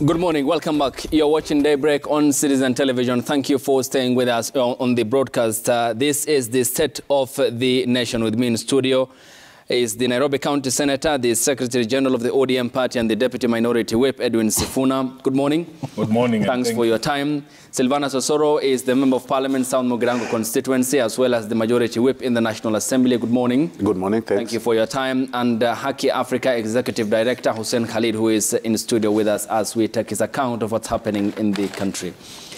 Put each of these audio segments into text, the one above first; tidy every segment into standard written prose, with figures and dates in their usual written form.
Good morning. Welcome back. You're watching Daybreak on Citizen Television. Thank you for staying with us on the broadcast. This is the State of the Nation. With me in studio is the Nairobi County Senator, the Secretary General of the ODM Party, and the Deputy Minority Whip, Edwin Sifuna. Good morning. Good morning. Thanks for your time. Silvana Sosoro is the Member of Parliament, South Mugirango constituency, as well as the Majority Whip in the National Assembly. Good morning. Good morning. Thanks. Thank you for your time. And Haki Africa Executive Director, Hussein Khalid, who is in studio with us as we take his account of what's happening in the country.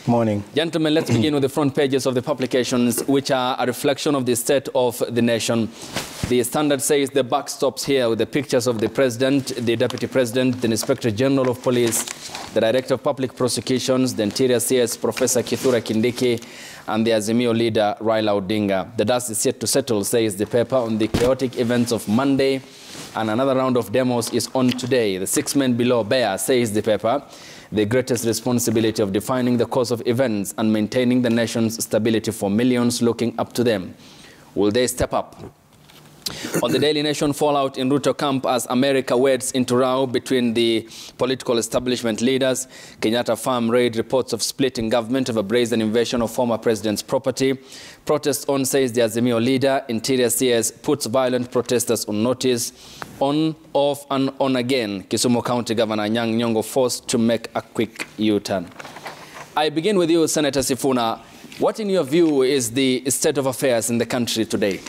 Morning. Gentlemen, let's begin with the front pages of the publications, which are a reflection of the state of the nation. The Standard says the buck stops here with the pictures of the President, the Deputy President, the Inspector General of Police, the Director of Public Prosecutions, the Interior CS, Professor Kithure Kindiki, and the Azimio leader, Raila Odinga. The dust is yet to settle, says the paper, on the chaotic events of Monday, and another round of demos is on today. The 6 men below bear, says the paper, the greatest responsibility of defining the course of events and maintaining the nation's stability for millions looking up to them. Will they step up? On the Daily Nation, fallout in Ruto camp as America wades into row between the political establishment leaders. Kenyatta farm raid reports of splitting government over brazen invasion of former president's property. Protest on, says the Azimio leader. Interior CS puts violent protesters on notice. On, off, and on again. Kisumu County Governor Anyang' Nyong'o forced to make a quick U-turn. I begin with you, Senator Sifuna. What, in your view, is the state of affairs in the country today?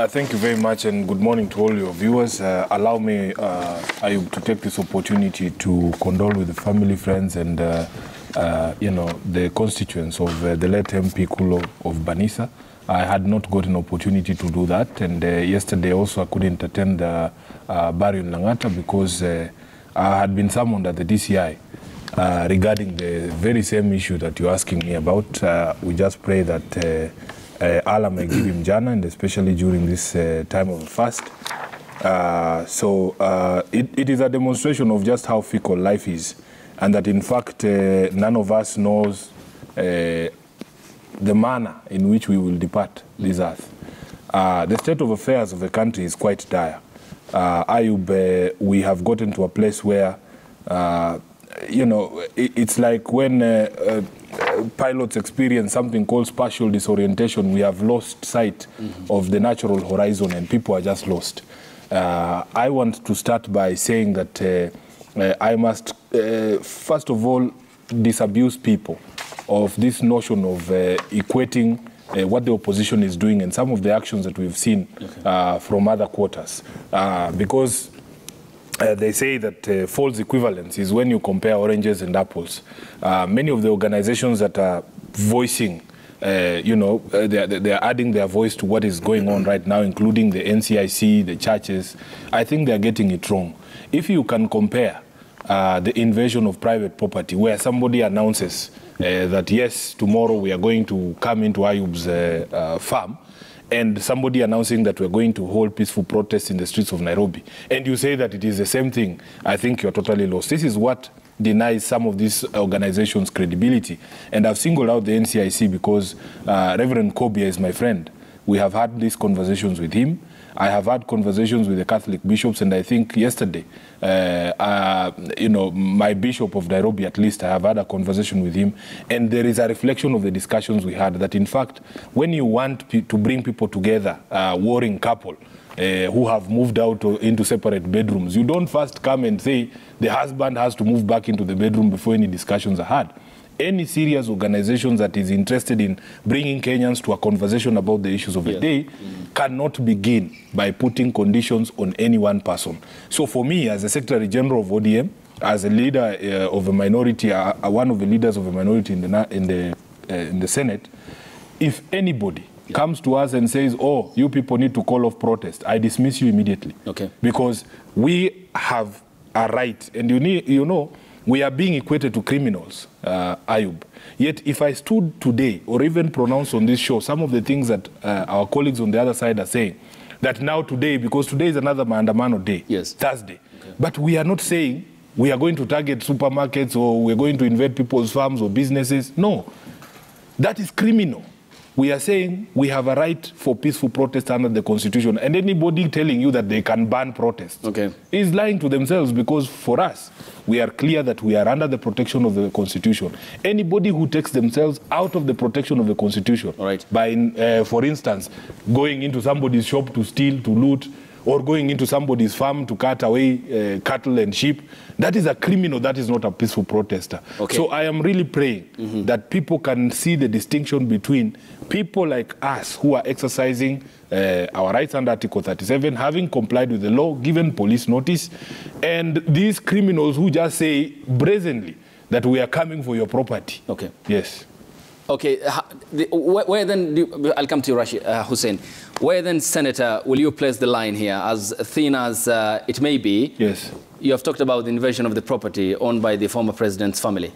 Thank you very much, and good morning to all your viewers. Allow me to take this opportunity to condole with the family, friends, and the constituents of the late MP Kulo of Banisa. I had not got an opportunity to do that, and yesterday also I couldn't attend Barrio Langata because I had been summoned at the DCI regarding the very same issue that you're asking me about. We just pray that Allah may give him jannah, and especially during this time of fast. It is a demonstration of just how fickle life is, and that in fact none of us knows the manner in which we will depart this earth. The state of affairs of the country is quite dire. Ayub, we have gotten to a place where it's like when pilots experience something called spatial disorientation. We have lost sight of the natural horizon, and people are just lost. I want to start by saying that I must, first of all, disabuse people of this notion of equating what the opposition is doing and some of the actions that we've seen from other quarters. Because they say that false equivalence is when you compare oranges and apples. Many of the organizations that are voicing, they are adding their voice to what is going on right now, including the NCIC, the churches. I think they are getting it wrong. If you can compare the invasion of private property, where somebody announces that, yes, tomorrow we are going to come into Ayub's farm, and somebody announcing that we're going to hold peaceful protests in the streets of Nairobi, and you say that it is the same thing, I think you're totally lost. This is what denies some of these organizations credibility. And I've singled out the NCIC because Reverend Kobia is my friend. We have had these conversations with him. I have had conversations with the Catholic bishops, and I think yesterday, my bishop of Nairobi, at least, I have had a conversation with him, and there is a reflection of the discussions we had that, in fact, when you want to bring people together, warring couple, who have moved out into separate bedrooms, you don't first come and say the husband has to move back into the bedroom before any discussions are had. Any serious organization that is interested in bringing Kenyans to a conversation about the issues of the day cannot begin by putting conditions on any one person. So for me, as a Secretary General of ODM, as a leader of a minority, one of the leaders of a minority in the Senate, if anybody comes to us and says, oh, you people need to call off protest, I dismiss you immediately. Okay. Because we have a right, and we are being equated to criminals, Ayub. Yet if I stood today or even pronounced on this show some of the things that our colleagues on the other side are saying, that now today, because today is another Maandamano day, yes, Thursday, but we are not saying we are going to target supermarkets or we're going to invade people's farms or businesses. No, that is criminal. We are saying we have a right for peaceful protest under the Constitution, and anybody telling you that they can ban protests is lying to themselves, because for us, we are clear that we are under the protection of the Constitution. Anybody who takes themselves out of the protection of the Constitution by, for instance, going into somebody's shop to steal, to loot, or going into somebody's farm to cut away cattle and sheep, that is a criminal, that is not a peaceful protester. So I am really praying that people can see the distinction between people like us who are exercising our rights under Article 37, having complied with the law, given police notice, and these criminals who just say brazenly that we are coming for your property. Yes. Where then, I'll come to you, Hussein. Where then, Senator, will you place the line here? As thin as it may be, you have talked about the invasion of the property owned by the former president's family.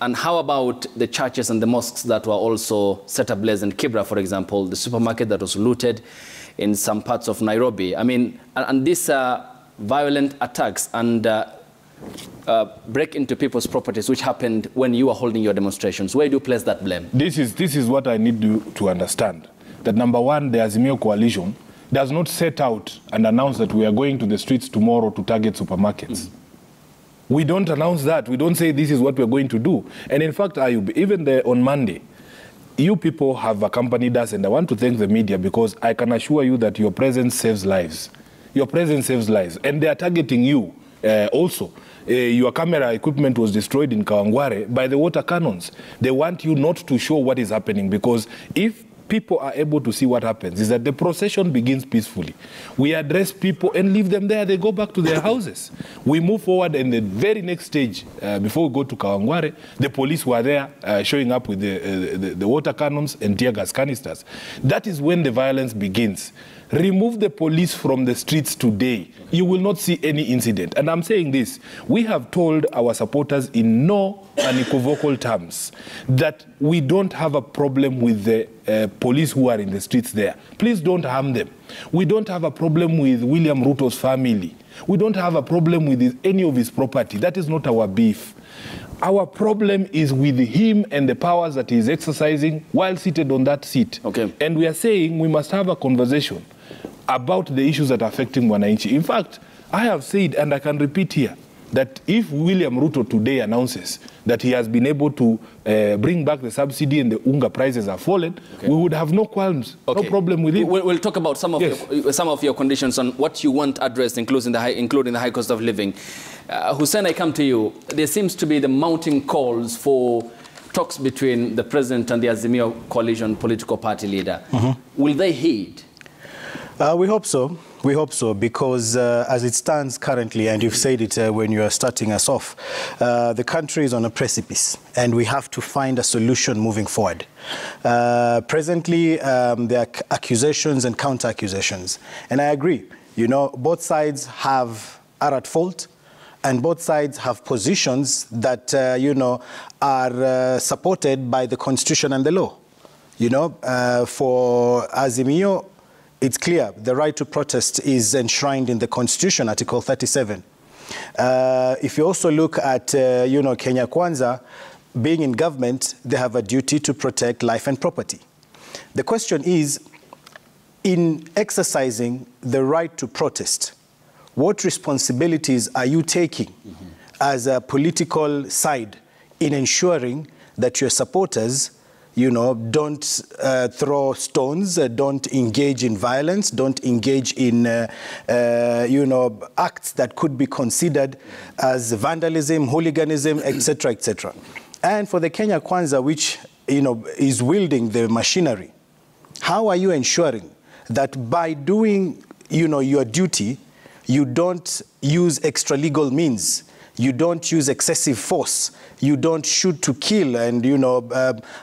And how about the churches and the mosques that were also set ablaze in Kibra, for example, the supermarket that was looted in some parts of Nairobi? I mean, and these violent attacks and break into people's properties, which happened when you were holding your demonstrations. Where do you place that blame? This is what I need to understand. That number one, the Azimio coalition does not set out and announce that we are going to the streets tomorrow to target supermarkets. We don't announce that. We don't say this is what we're going to do. And in fact, Ayub, even on Monday, you people have accompanied us, and I want to thank the media, because I can assure you that your presence saves lives. Your presence saves lives. And they are targeting you also. Your camera equipment was destroyed in Kawangware by the water cannons. They want you not to show what is happening, because if people are able to see what happens, is that the procession begins peacefully. We address people and leave them there. They go back to their houses. We move forward, and the very next stage, before we go to Kawangware, the police were there showing up with the water cannons and tear gas canisters. That is when the violence begins. Remove the police from the streets today. You will not see any incident. And I'm saying this, we have told our supporters in no unequivocal terms that we don't have a problem with the police who are in the streets there. Please don't harm them. We don't have a problem with William Ruto's family. We don't have a problem with any of his property. That is not our beef. Our problem is with him and the powers that he is exercising while seated on that seat. And we are saying we must have a conversation about the issues that are affecting Wananchi. In fact, I have said, and I can repeat here, that if William Ruto today announces that he has been able to bring back the subsidy and the unga prices have fallen, we would have no qualms, no problem with it. We'll talk about some of your conditions on what you want addressed, including the high cost of living. Hussein, I come to you. There seems to be the mounting calls for talks between the president and the Azimio coalition political party leader. Will they heed? We hope so. We hope so, because as it stands currently, and you've said it when you are starting us off, the country is on a precipice, and we have to find a solution moving forward. Presently, there are accusations and counter-accusations, and I agree. You know, both sides are at fault, and both sides have positions that, are supported by the Constitution and the law. You know, for Azimio, it's clear the right to protest is enshrined in the Constitution, Article 37. If you also look at, Kenya Kwanza, being in government, they have a duty to protect life and property. The question is, in exercising the right to protest, what responsibilities are you taking as a political side in ensuring that your supporters don't throw stones, don't engage in violence, don't engage in, acts that could be considered as vandalism, hooliganism, etc., etc. And for the Kenya Kwanza, which, is wielding the machinery, how are you ensuring that by doing, your duty, you don't use extra-legal means, you don't use excessive force, you don't shoot to kill and,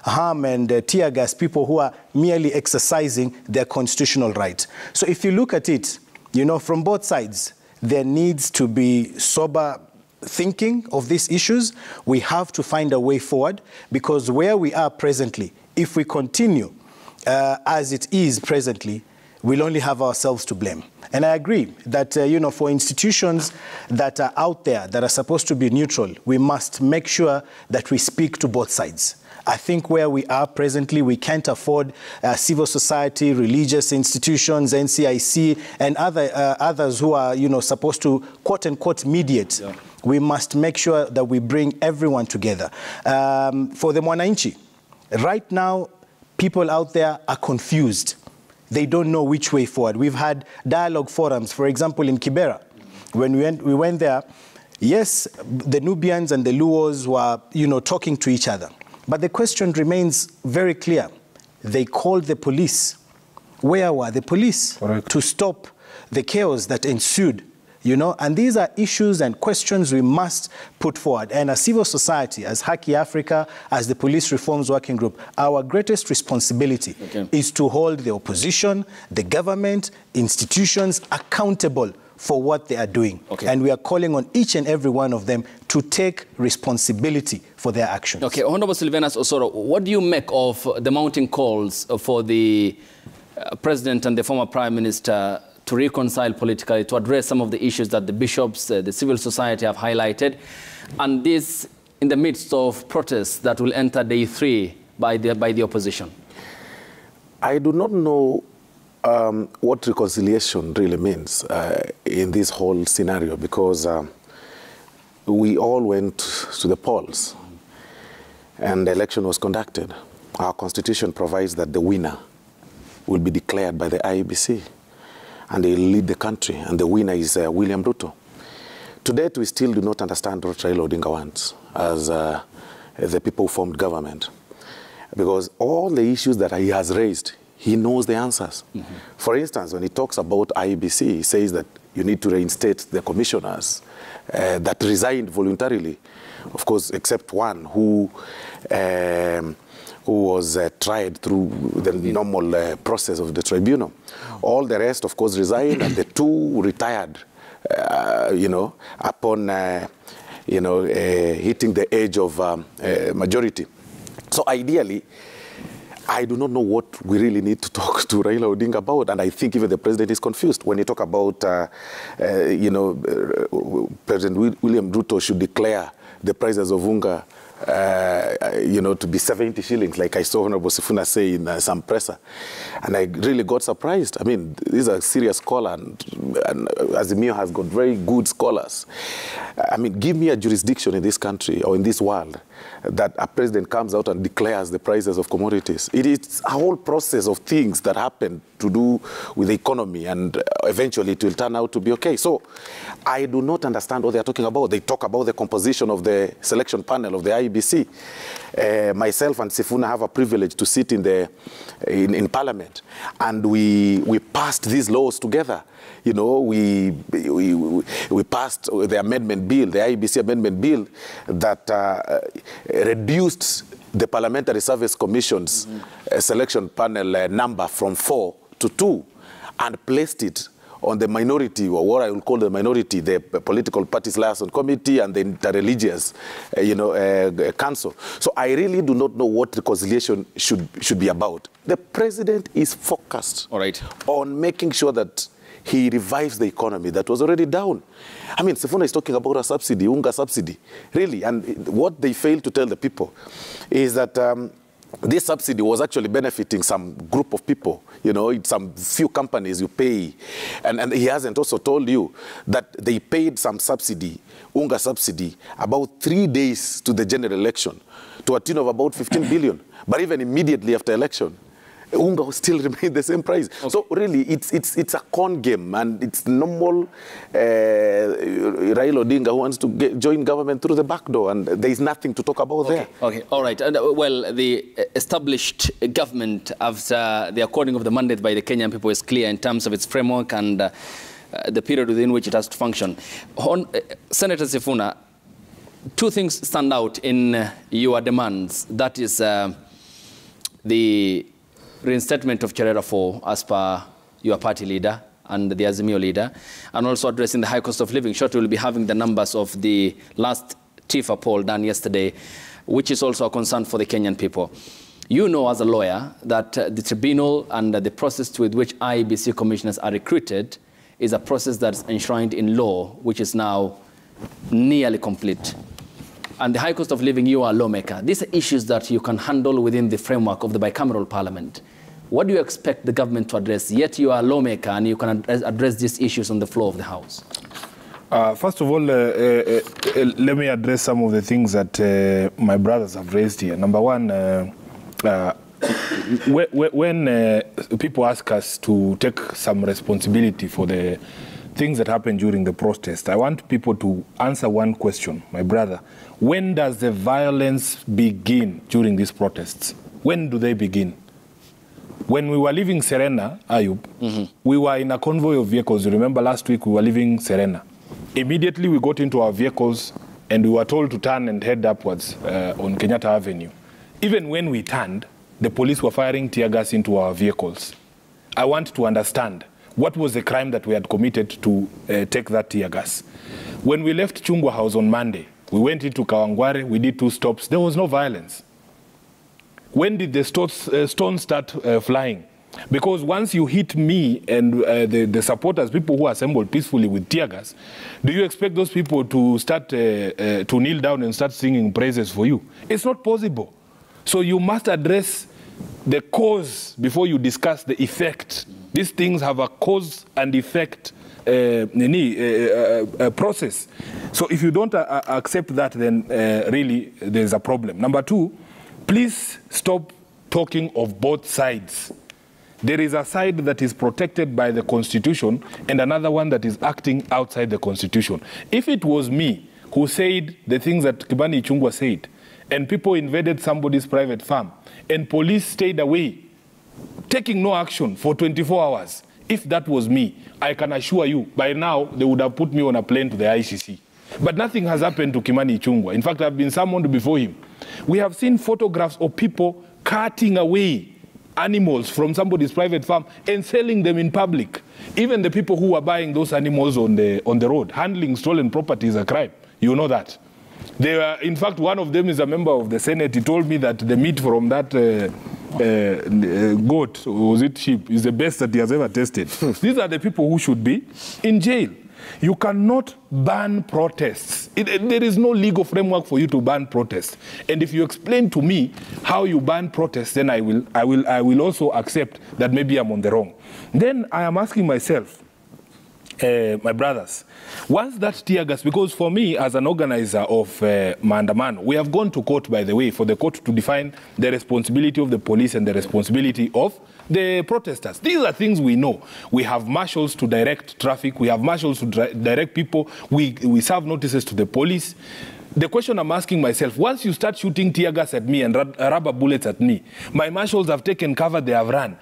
harm and tear gas people who are merely exercising their constitutional right. So if you look at it, from both sides, there needs to be sober thinking of these issues. We have to find a way forward, because where we are presently, if we continue as it is presently, we'll only have ourselves to blame. And I agree that, for institutions that are out there that are supposed to be neutral, we must make sure that we speak to both sides. I think where we are presently, we can't afford civil society, religious institutions, NCIC, and others who are, supposed to, quote-unquote, mediate. Yeah. We must make sure that we bring everyone together. For the Mwananchi, right now, people out there are confused. They don't know which way forward. We've had dialogue forums, for example, in Kibera. When we went there, yes, the Nubians and the Luos were, talking to each other. But the question remains very clear. They called the police. Where were the police? Correct. To stop the chaos that ensued? And these are issues and questions we must put forward. And as civil society, as Haki Africa, as the Police Reforms Working Group, our greatest responsibility is to hold the opposition, the government, institutions accountable for what they are doing. And we are calling on each and every one of them to take responsibility for their actions. Okay, Honorable Sylvanus Osoro, what do you make of the mounting calls for the President and the former Prime Minister to reconcile politically, to address some of the issues that the bishops, the civil society have highlighted, and this in the midst of protests that will enter day 3 by the opposition? I do not know what reconciliation really means in this whole scenario, because we all went to the polls and the election was conducted. Our constitution provides that the winner will be declared by the IEBC. And they lead the country, and the winner is William Ruto. To date, we still do not understand what Raila Odinga wants as the people who formed government. Because all the issues that he has raised, he knows the answers. For instance, when he talks about IEBC, he says that you need to reinstate the commissioners that resigned voluntarily, of course, except one who was tried through the normal process of the tribunal. All the rest, of course, resigned, and the 2 retired, upon, hitting the age of majority. So ideally, I do not know what we really need to talk to Raila Odinga about, and I think even the president is confused. When you talk about, President William Ruto should declare the prices of unga to be 70 shillings, like I saw Honorable Sifuna say in some presser. And I really got surprised. I mean, these are serious scholars, and Azimio has got very good scholars. I mean, give me a jurisdiction in this country or in this world that a president comes out and declares the prices of commodities. It is a whole process of things that happen to do with the economy, and eventually it will turn out to be okay. So I do not understand what they are talking about. They talk about the composition of the selection panel of the IEBC. Myself and Sifuna have a privilege to sit in Parliament, and we passed these laws together. We passed the amendment bill, the IEBC amendment bill, that reduced the Parliamentary Service Commission's selection panel number from 4 to 2, and placed it on the minority, or what I will call the minority, the political parties liaison committee and the interreligious, council. So I really do not know what reconciliation should be about. The president is focused on making sure that he revives the economy that was already down. I mean, Sifuna is talking about a subsidy, unga subsidy, really. And what they failed to tell the people is that this subsidy was actually benefiting some group of people. Some few companies you pay. And he hasn't also told you that they paid some subsidy, unga subsidy, about 3 days to the general election, to a tune of about 15 billion. But even immediately after election, unga will still remain the same price. So really, it's a con game, and it's normal Raila Odinga who wants to join government through the back door, and there is nothing to talk about there. Okay, all right. And, well, the established government, after the according of the mandate by the Kenyan people, is clear in terms of its framework and the period within which it has to function. Senator Sifuna, 2 things stand out in your demands. That is the reinstatement of Cherera 4 as per your party leader and the Azimio leader, and also addressing the high cost of living. Shortly we'll be having the numbers of the last TIFA poll done yesterday, which is also a concern for the Kenyan people. You know as a lawyer that the tribunal and the process with which IEBC commissioners are recruited is a process that's enshrined in law, which is now nearly complete. and the high cost of living, you are a lawmaker. These are issues that you can handle within the framework of the bicameral parliament. What do you expect the government to address? Yet you are a lawmaker and you can address these issues on the floor of the House. First of all, let me address some of the things that my brothers have raised here. Number one, when people ask us to take some responsibility for the things that happened during the protest, I want people to answer one question, my brother. When does the violence begin during these protests? When do they begin? When we were leaving Serena, Ayub, we were in a convoy of vehicles. You remember last week we were leaving Serena. Immediately we got into our vehicles and we were told to turn and head upwards on Kenyatta Avenue. Even when we turned, the police were firing tear gas into our vehicles. I want to understand what was the crime that we had committed to take that tear gas. When we left Chungwa House on Monday, we went into Kawangware, we did 2 stops. There was no violence. When did the stones start flying? Because once you hit me and the supporters, people who assembled peacefully with tear gas, do you expect those people to start to kneel down and start singing praises for you? It's not possible. So you must address the cause before you discuss the effect. These things have a cause and effect process. So if you don't accept that, then really there's a problem. Number 2, please stop talking of both sides. There is a side that is protected by the Constitution and another one that is acting outside the Constitution. If it was me who said the things that Kimani Ichung'wah said, and people invaded somebody's private farm, and police stayed away, taking no action for 24 hours, if that was me, I can assure you, by now, they would have put me on a plane to the ICC. But nothing has happened to Kimani Ichung'wah. In fact, I've been summoned before him. We have seen photographs of people cutting away animals from somebody's private farm and selling them in public. Even the people who are buying those animals on the road, handling stolen property is a crime. You know that. They were, in fact, one of them is a member of the Senate. He told me that the meat from that goat, or was it sheep, is the best that he has ever tasted. These are the people who should be in jail. You cannot ban protests. There is no legal framework for you to ban protests. And if you explain to me how you ban protests, then I will also accept that maybe I'm on the wrong. Then I am asking myself, my brothers, once that tear gas, because for me as an organizer of Maandamano, we have gone to court, by the way, for the court to define the responsibility of the police and the responsibility of the protesters. These are things we know. We have marshals to direct traffic. We have marshals to direct people. We serve notices to the police. The question I'm asking myself, once you start shooting tear gas at me and rubber bullets at me, my marshals have taken cover, they have run.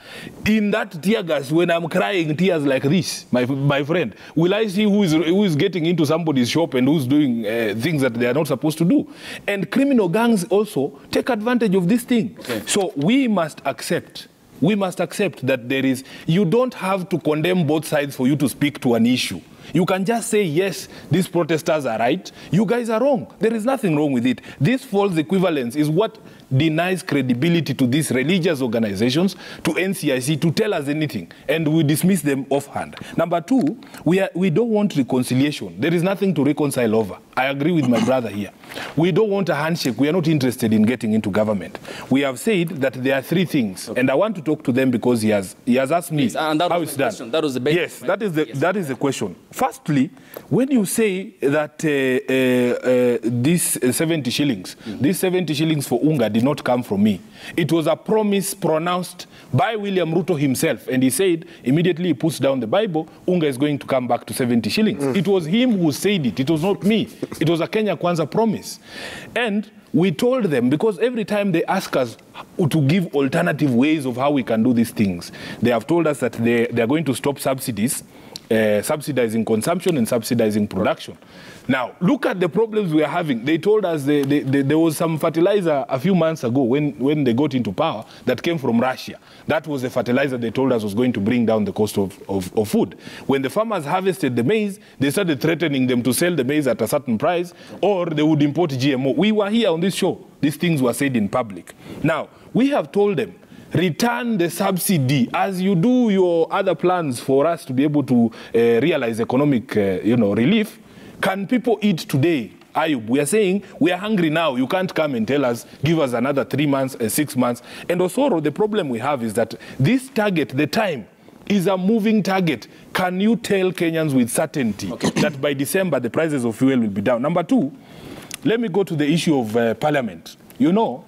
In that tear gas, when I'm crying tears like this, my friend, will I see who is getting into somebody's shop and who's doing things that they are not supposed to do? And criminal gangs also take advantage of this thing. Okay. So we must accept that there is, you don't have to condemn both sides for you to speak to an issue. You can just say, yes, these protesters are right, you guys are wrong. There is nothing wrong with it. This false equivalence is what denies credibility to these religious organizations, to NCIC, to tell us anything, and we dismiss them offhand. Number 2, we don't want reconciliation. There is nothing to reconcile over. I agree with my brother here. We don't want a handshake. We are not interested in getting into government. We have said that there are 3 things, okay, and I want to talk to them because he has asked me how it's done. That was the basic. Yes, that is the question. Firstly, when you say that these 70 shillings, these 70 shillings for Unga did not come from me. It was a promise pronounced by William Ruto himself, and he said immediately he puts down the Bible, Unga is going to come back to 70 shillings. It was him who said it. It was not me. It was a Kenya Kwanza promise. And we told them, because every time they ask us to give alternative ways of how we can do these things, they have told us that they are going to stop subsidies, subsidizing consumption and subsidizing production. Now, look at the problems we are having. They told us there was some fertilizer a few months ago when they got into power that came from Russia. That was the fertilizer they told us was going to bring down the cost of food. When the farmers harvested the maize, they started threatening them to sell the maize at a certain price or they would import GMO. We were here on this show. These things were said in public. Now, we have told them, return the subsidy as you do your other plans for us to be able to realize economic relief. Can people eat today Ayub, we are saying we are hungry now. You can't come and tell us, give us another 3 months, 6 months. And also, the problem we have is that this target, the time, is a moving target. Can you tell Kenyans with certainty that by December the prices of fuel will be down? Number two, let me go to the issue of Parliament. You know,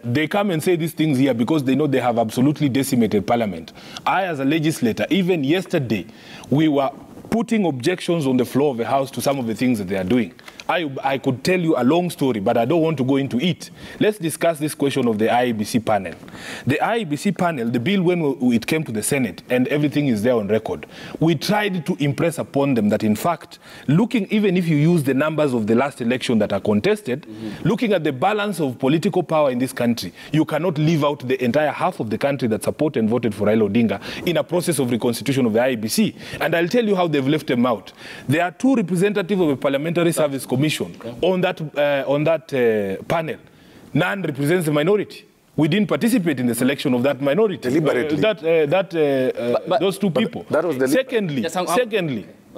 they come and say these things here because they know they have absolutely decimated Parliament. I, as a legislator, even yesterday, we were putting objections on the floor of the House to some of the things that they are doing. I could tell you a long story, but I don't want to go into it. Let's discuss this question of the IEBC panel. The IEBC panel, the bill, when it came to the Senate, and everything is there on record, we tried to impress upon them that, in fact, looking, even if you use the numbers of the last election that are contested, looking at the balance of political power in this country, you cannot leave out the entire half of the country that supported and voted for Raila Odinga in a process of reconstitution of the IEBC. And I'll tell you how they've left them out. There are two representatives of the Parliamentary Service Commission on that panel. None represents the minority. We didn't participate in the selection of that minority. Deliberately. Those two people. That was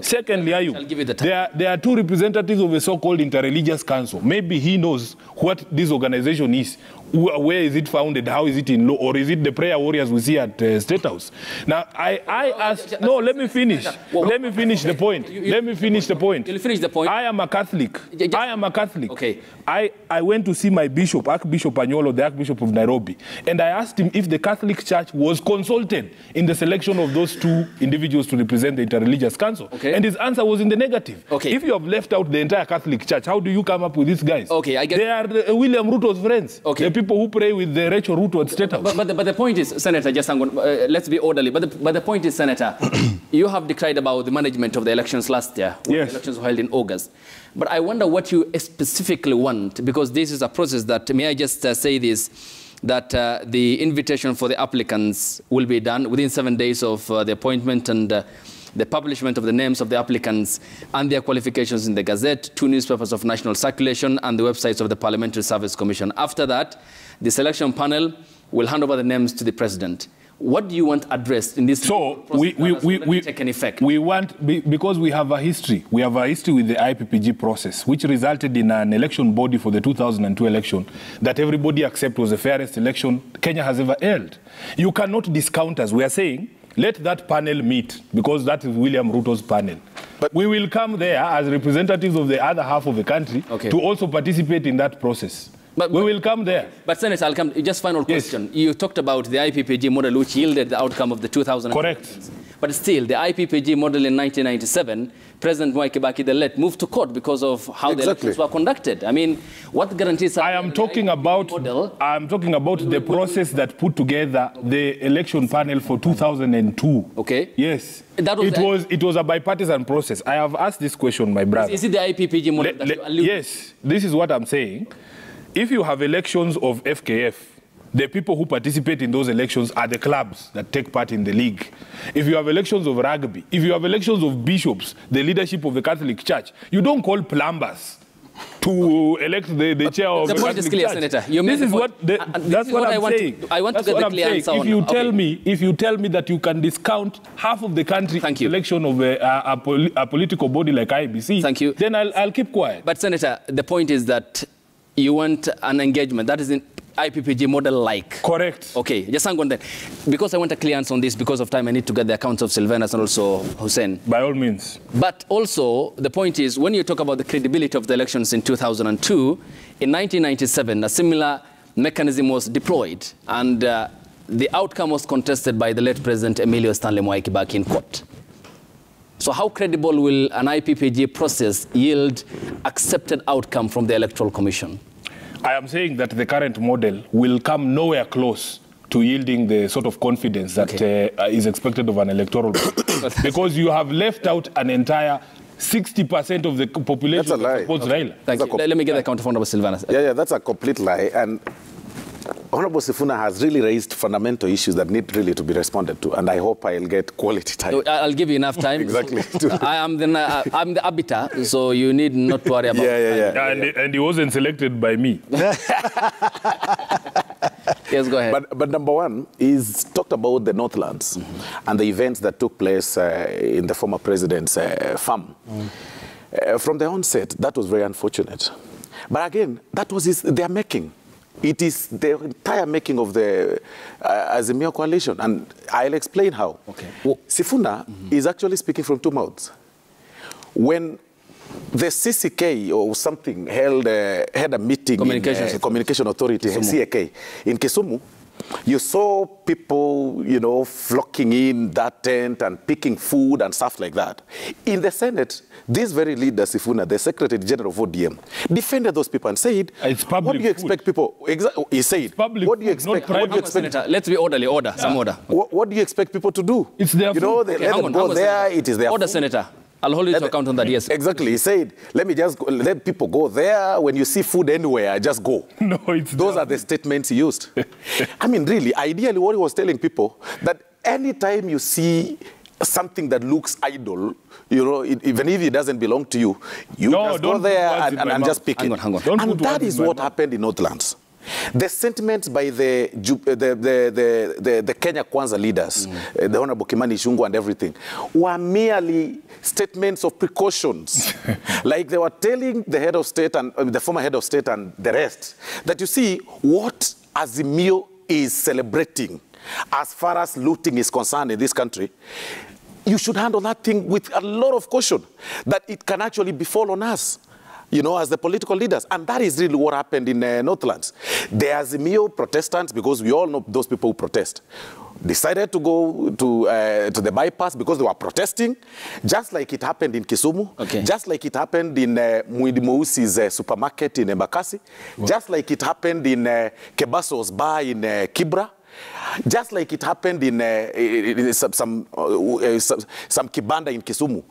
Secondly, Ayub, there are two representatives of the so-called Interreligious Council. Maybe he knows what this organization is. Where is it founded? How is it in law? Or is it the prayer warriors we see at State House? Now, I asked... No, let me finish. Let me finish the point. Let me finish the point. You'll finish the point. I am a Catholic. I am a Catholic. Okay. I went to see my bishop, Archbishop Anyolo, the Archbishop of Nairobi, and I asked him if the Catholic Church was consulted in the selection of those two individuals to represent the Interreligious Council. Okay. And his answer was in the negative. Okay. If you have left out the entire Catholic Church, how do you come up with these guys? Okay, I get... They are William Ruto's friends. Okay. The people who pray with the Rachel Ruto at State House. But the point is, Senator Jasangon, let's be orderly, but the point is, Senator, you have decried about the management of the elections last year. Yes. The elections were held in August. But I wonder what you specifically want, because this is a process that, may I just say this, that the invitation for the applicants will be done within 7 days of the appointment and the publishment of the names of the applicants and their qualifications in the Gazette, 2 newspapers of national circulation, and the websites of the Parliamentary Service Commission. After that, the selection panel will hand over the names to the president. What do you want addressed in this so we take an effect? We want, because we have a history. We have a history with the IPPG process, which resulted in an election body for the 2002 election that everybody accept was the fairest election Kenya has ever held. You cannot discount us. We are saying, let that panel meet, because that is William Ruto's panel. But we will come there as representatives of the other half of the country to also participate in that process. But we will come there. But Senator, I'll come. Just final question. Yes. You talked about the IPPG model, which yielded the outcome of the 2000. Correct. But still, the IPPG model in 1997, President Mwai Kibaki the late moved to court because of how the elections were conducted. I mean, what guarantees? I am talking about the process that put together the election panel for 2002. Okay. Yes. It was a bipartisan process. I have asked this question, my brother. Is it the IPPG model that you allude? Yes. This is what I'm saying. If you have elections of FKF, the people who participate in those elections are the clubs that take part in the league. If you have elections of rugby, if you have elections of bishops, the leadership of the Catholic Church, you don't call plumbers to elect the chair of the point Catholic is clear, Church. Senator. That's what I'm saying. I want to get the clear answer on. If you tell me that you can discount half of the country election of a political body like IEBC, then I'll keep quiet. But Senator, the point is that you want an engagement. That is in IPPG model-like. Correct. Okay, just hang on then. Because I want a clear answer on this, because of time, I need to get the accounts of Sylvanus and also Hussein. By all means. But also, the point is, when you talk about the credibility of the elections in 2002, in 1997, a similar mechanism was deployed, and the outcome was contested by the late President Emilio Stanley Mwai Kibaki in court. So how credible will an IPPG process yield accepted outcome from the Electoral Commission? I am saying that the current model will come nowhere close to yielding the sort of confidence that is expected of an electoral because you have left out an entire 60% of the population that supports Raila. Thank you. Let me get the counter from Honorable Sylvanus. Yeah, that's a complete lie. And Honorable Sifuna has really raised fundamental issues that need really to be responded to, and I hope I'll get quality time. I'll give you enough time. Exactly. I'm the arbiter, so you need not to worry about And he wasn't selected by me. Yes, go ahead. But number one is talked about the Northlands and the events that took place in the former president's farm. from the onset, that was very unfortunate. But again, that was their making. It is the entire making of the Azimio coalition, and I'll explain how. Okay. Sifuna is actually speaking from two mouths. When the CCK or something had a meeting in Communication Authority, CAK, in Kisumu, you saw people, you know, flocking in that tent and picking food and stuff like that. In the Senate, this very leader, Sifuna, the Secretary General of ODM, defended those people and said, what do you expect people... He said, what do you expect... Senator, let's be orderly. Some order. What do you expect people to do? It's their food. You know, they let them go there, it is their order, food. Senator. I'll hold you to account on that, yes. Exactly. He said, let people go there. When you see food anywhere, just go. No, Those are the statements he used. I mean, really, ideally, what he was telling people, that anytime you see something that looks idle, you know, even if it doesn't belong to you, you just go there and just pick it. Hang on. And that is what happened in Northlands. The sentiments by the Kenya Kwanza leaders, the Honorable Kimani Ichung'wah and everything, were merely statements of precautions. Like they were telling the head of state and the former head of state and the rest that, you see, what Azimio is celebrating as far as looting is concerned in this country, you should handle that thing with a lot of caution, that it can actually befall on us, you know, as the political leaders. And that is really what happened in Northlands. The Azimio Protestants, because we all know those people who protest, decided to go to the bypass because they were protesting, just like it happened in Kisumu, just like it happened in Mwindi Mweusi's supermarket in Embakasi, just like it happened in Kebaso's bar in Kibra, just like it happened in some kibanda in Kisumu.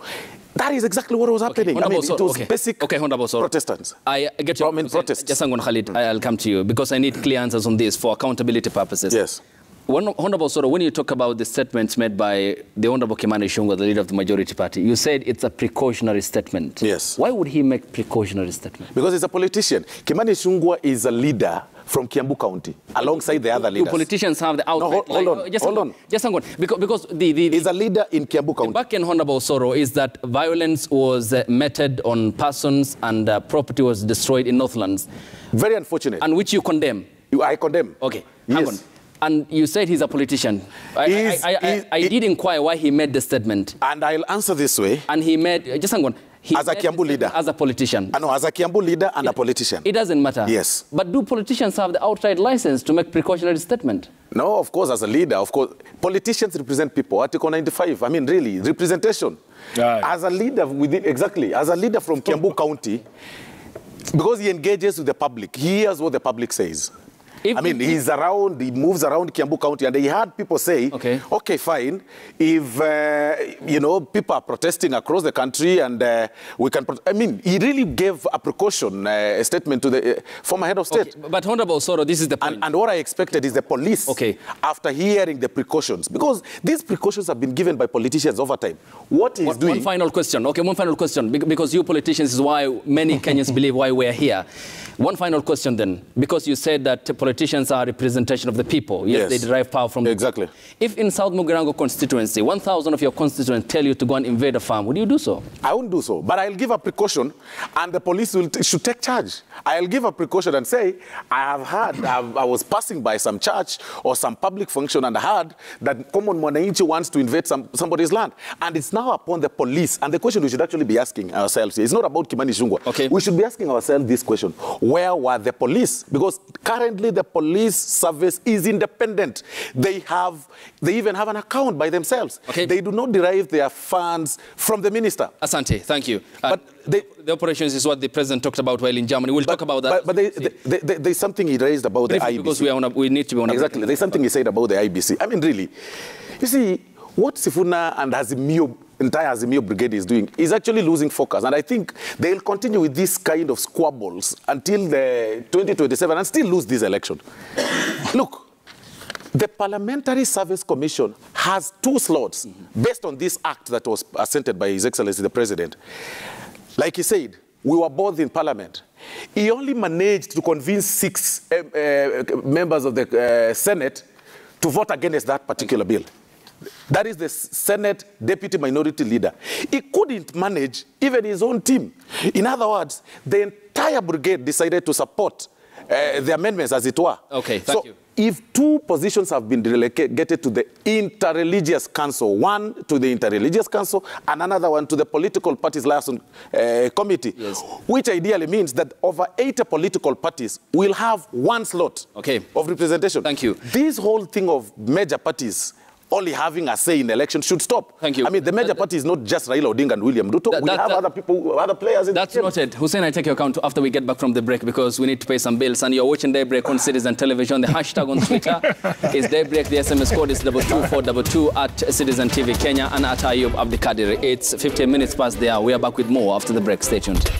That is exactly what was happening. I mean, it was basic Protestants. I get your protest. Jasangon Khalid, I'll come to you because I need clear answers on this for accountability purposes. Yes. Honorable Soro, when you talk about the statements made by the Honorable Kimani Ichung'wah, the leader of the majority party, you said it's a precautionary statement. Yes. Why would he make precautionary statement? Because he's a politician. Kimani Ichung'wah is a leader from Kiambu County, alongside the other leaders. Do politicians have the outright... No, hold on. Just hang on. Because he's a leader in Kiambu County. The back end, Honorable Soro, is that violence was meted on persons and property was destroyed in Northlands. Very unfortunate. And which you condemn. I condemn. Okay, yes. Hang on. And you said he's a politician. I did inquire why he made the statement. And I'll answer this way. And he made... Just hang on. As a Kiambu leader. As a politician. No, as a Kiambu leader and a politician. It doesn't matter. Yes. But do politicians have the outright license to make precautionary statement? No, of course, as a leader, of course. Politicians represent people. Article 95. I mean, really, representation. Right. As a leader within, exactly, as a leader from Kiambu County, because he engages with the public, he hears what the public says. He moves around Kiambu County, and he had people say, okay, fine, if, you know, people are protesting across the country and we can, he really gave a precaution statement to the former head of state. But Honorable Soro, this is the point. And what I expected is the police, after hearing the precautions, because these precautions have been given by politicians over time. What he's doing... One final question. Okay, one final question, because you politicians is why many Kenyans believe why we're here. One final question then, because you said that politicians are a representation of the people. Yes, they derive power from the Exactly. people. If in South Mugirango constituency, 1,000 of your constituents tell you to go and invade a farm, would you do so? I won't do so, but I'll give a precaution and the police should take charge. I'll give a precaution and say, I was passing by some church or some public function and I heard that common mwananchi wants to invade somebody's land. And it's now upon the police. And the question we should actually be asking ourselves is not about Kimani Ichung'wah. We should be asking ourselves this question. Where were the police? Because currently the police service is independent. They even have an account by themselves. They do not derive their funds from the minister. Asante, thank you. But the operations is what the president talked about while in Germany. We'll talk about that. But there's something he raised about the IBC. Because we need to be on Exactly. There's something he said about the IBC. I mean, really. You see, what Sifuna and entire Azimio brigade is doing is actually losing focus. And I think they'll continue with this kind of squabbles until the 2027 and still lose this election. Look, the Parliamentary Service Commission has 2 slots based on this act that was assented by His Excellency the President. Like he said, we were both in Parliament. He only managed to convince 6 members of the Senate to vote against that particular bill. That is the Senate Deputy Minority Leader. He couldn't manage even his own team. In other words, the entire brigade decided to support the amendments, as it were. Okay, thank you. If two positions have been relegated to the Interreligious Council, one to the Interreligious Council and another one to the Political Parties Liaison Committee, yes, which ideally means that over 80 political parties will have one slot of representation. Thank you. This whole thing of major parties only having a say in elections should stop. Thank you. I mean, the major party is not just Raila Odinga and William Ruto. We have other people, other players in That's the game. noted. Hussein, I take your account after we get back from the break because we need to pay some bills. And you're watching Daybreak on Citizen Television. The hashtag on Twitter is Daybreak. The SMS code is 22422 at Citizen TV Kenya and at Ayub Abdikadir. It's 15 minutes past the hour. We are back with more after the break. Stay tuned.